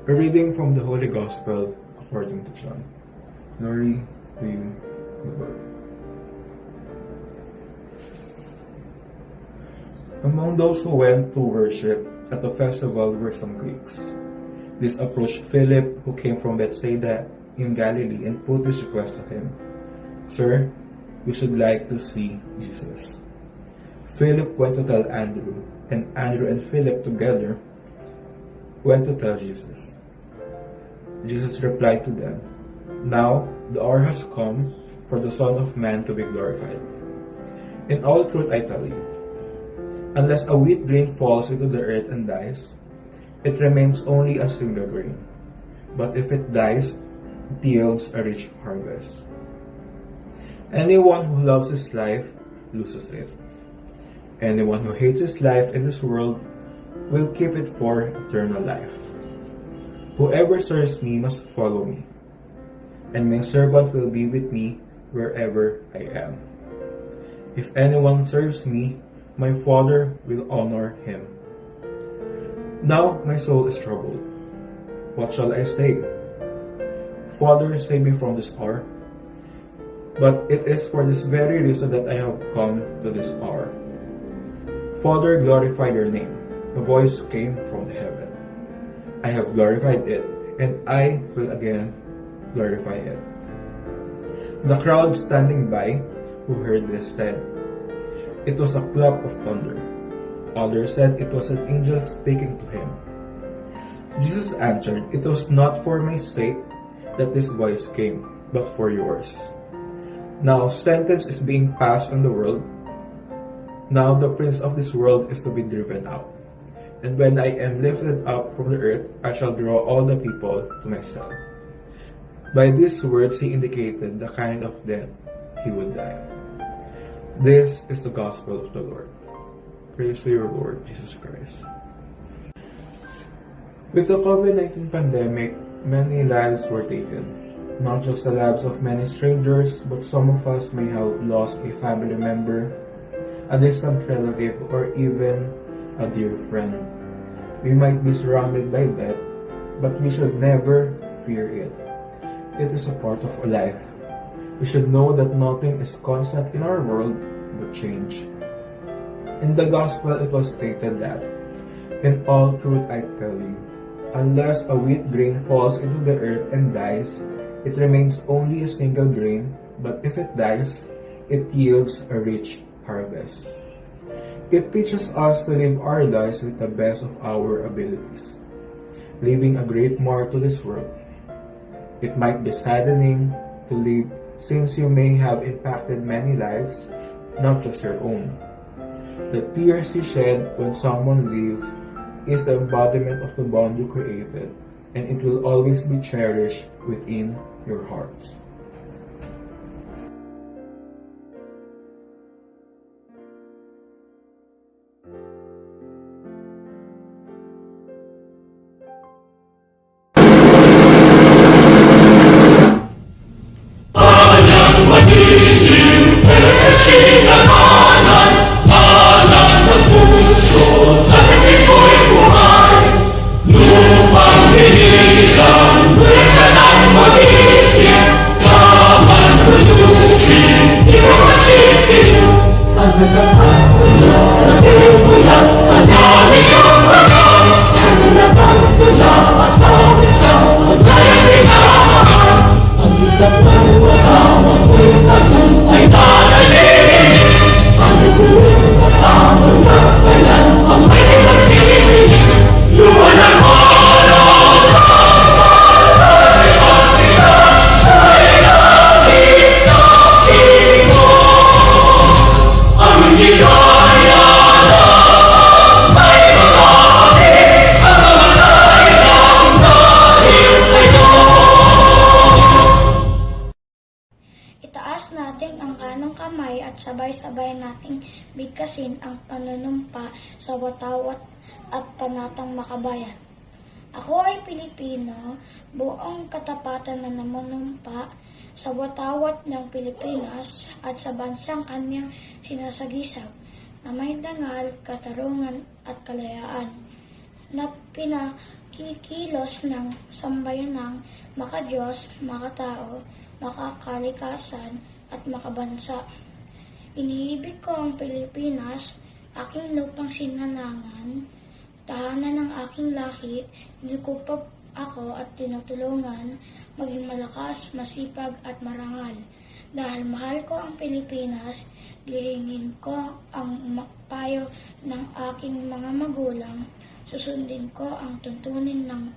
A reading from the Holy Gospel according to John. Glory to you, Lord. Among those who went to worship at the festival were some Greeks. This approached Philip, who came from Bethsaida in Galilee, and put this request to him: "Sir, we should like to see Jesus." Philip went to tell Andrew, and Andrew and Philip together went to tell Jesus. Jesus replied to them, "Now the hour has come for the Son of Man to be glorified. In all truth I tell you, unless a wheat grain falls into the earth and dies, it remains only a single grain. But if it dies, it yields a rich harvest. Anyone who loves his life loses it. Anyone who hates his life in this world will keep it for eternal life. Whoever serves me must follow me, and my servant will be with me wherever I am. If anyone serves me, my Father will honor him. Now my soul is troubled. What shall I say? Father, save me from this hour. But it is for this very reason that I have come to this hour. Father, glorify your name." A voice came from heaven. "I have glorified it, and I will again glorify it." The crowd standing by, who heard this, said, "It was a clap of thunder." Others said it was an angel speaking to him. Jesus answered, "It was not for my sake that this voice came, but for yours. Now sentence is being passed on the world. Now the prince of this world is to be driven out. And when I am lifted up from the earth, I shall draw all the people to myself." By these words he indicated the kind of death he would die. This is the gospel of the Lord. Praise to your Lord Jesus Christ. With the COVID-19 pandemic, many lives were taken. Not just the lives of many strangers, but some of us may have lost a family member, a distant relative, or even a dear friend. We might be surrounded by death, but we should never fear it. It is a part of life. We should know that nothing is constant in our world but change. In the Gospel, it was stated that, "In all truth I tell you, unless a wheat grain falls into the earth and dies, it remains only a single grain, but if it dies, it yields a rich harvest." It teaches us to live our lives with the best of our abilities, leaving a great mark to this world. It might be saddening to live, since you may have impacted many lives, not just your own. The tears you shed when someone leaves is the embodiment of the bond you created, and it will always be cherished within your hearts. natin ang kanang kamay at sabay-sabay nating bigkasin ang panunumpa sa watawat at panatang makabayan. Ako ay Pilipino, buong katapatan na namanumpa sa watawat ng Pilipinas at sa bansang kanyang sinasagisag na may dangal, katarungan at kalayaan na kikilos ng sambayanang makadiyos, makatao, makakalikasan at makabansa. Iniibig ko ang Pilipinas, aking lupang sinanangan, tahanan ng aking lahi, ninikupap ako at tinutulungan, maging malakas, masipag at marangal. Dahil mahal ko ang Pilipinas, diringin ko ang payo ng aking mga magulang, susundin ko ang tuntunin ng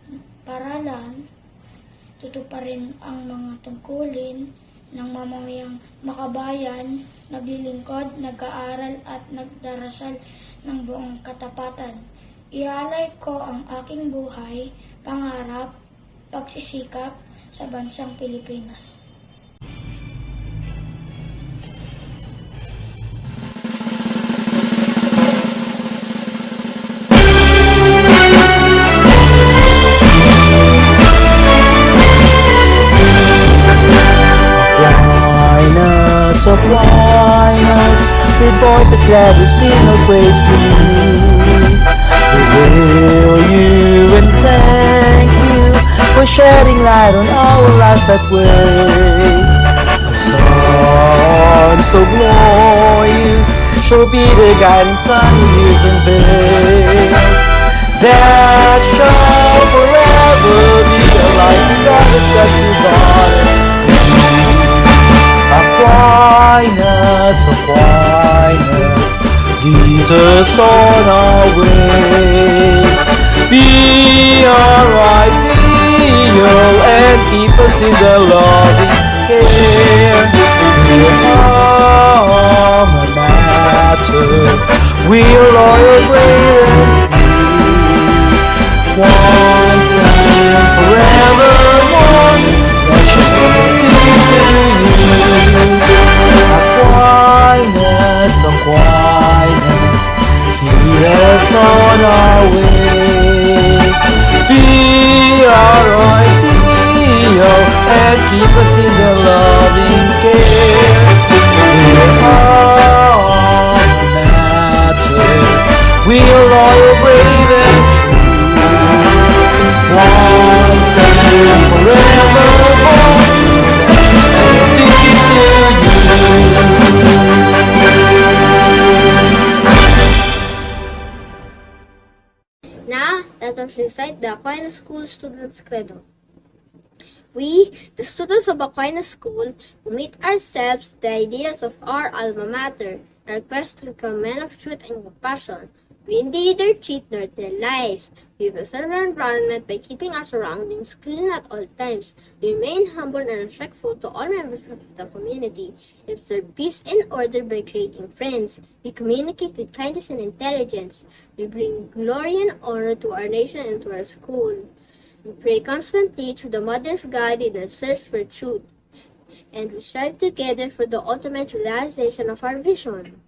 paralan, tutuparin ang mga tungkulin ng mamamayang makabayan, naglilingkod, nag-aaral at nagdarasal ng buong katapatan. Ialay ko ang aking buhay, pangarap, pagsisikap sa bansang Pilipinas. Aquinas, with voices glad to sing a praise to you. We hail you and thank you for shedding light on our life that ways. A sun so glorious shall be the guiding sun in years and days. That shall forever be a light in darkness that you brought. Aquinas, lead us on our way. Be our ideal and keep us in the loving care. We're alma mater, we're loyal, brave and true. Once and forevermore, precious to you. Aquinas, lead us on our way. Be our ideal and keep us in the loving care. We're alma mater, we're loyal, brave and true. Once and forevermore, Now, let us recite the Aquinas School Students' Credo. We, the students of Aquinas School, commit ourselves to the ideals of our alma mater, our quest to become men of truth and compassion. We neither cheat nor tell lies. We preserve our environment by keeping our surroundings clean at all times. We remain humble and respectful to all members of the community. We observe peace and order by creating friends. We communicate with kindness and intelligence. We bring glory and honor to our nation and to our school. We pray constantly to the Mother of God in our search for truth. And we strive together for the ultimate realization of our vision.